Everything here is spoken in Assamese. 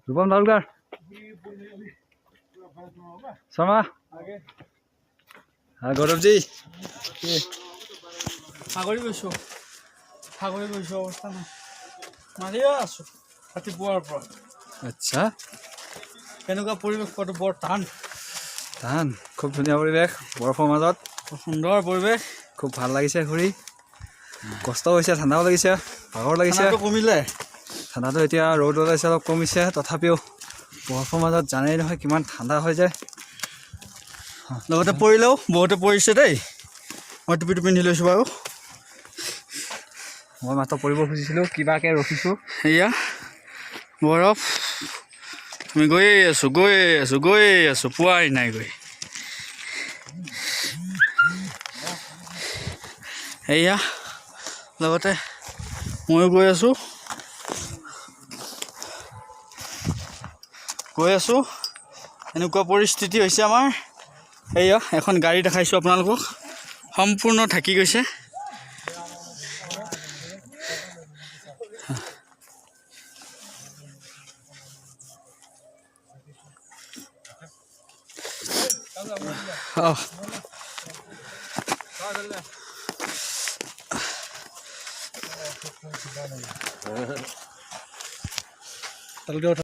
रूपम दालकर शर्मा हाँ गौरव जी সাগৰি গৈছোঁ অৱস্থা নাই মাৰিয়ে আছোঁ ৰাতিপুৱাৰ পৰা अच्छा কেনেকুৱা পৰিৱেশ পোৱাটো বৰ টান धान खूब धुनिया परिवेश बरफर मजत খুব সুন্দৰ পৰিৱেশ खूब ভাল লাগিছে ঘূৰি কষ্ট হৈছে ঠাণ্ডাও লাগিছে ভাগৰ লাগিছে ঠাণ্ডাটো কমিলে ঠাণ্ডাটো এতিয়া ৰ'দ ওলাইছে অলপ কমিছে তথাপিও বৰফৰ মাজত জানেই নহয় কিমান ঠাণ্ডা হৈ যায় লগতে পৰিলেও বহুতে পৰিছে দেই মই টুপিটো পিন্ধি লৈছোঁ বাৰু মই মাত্ৰ পৰিব খুজিছিলোঁ কিবাকৈ ৰখিছোঁ এয়া বৰফ আমি গৈয়ে আছোঁ পোৱাই নাই গৈ এয়া লগতে ময়ো গৈ আছোঁ এনেকুৱা পৰিস্থিতি হৈছে আমাৰ এয়া এখন গাড়ী দেখাইছোঁ আপোনালোকক সম্পূৰ্ণ ঢাকি গৈছে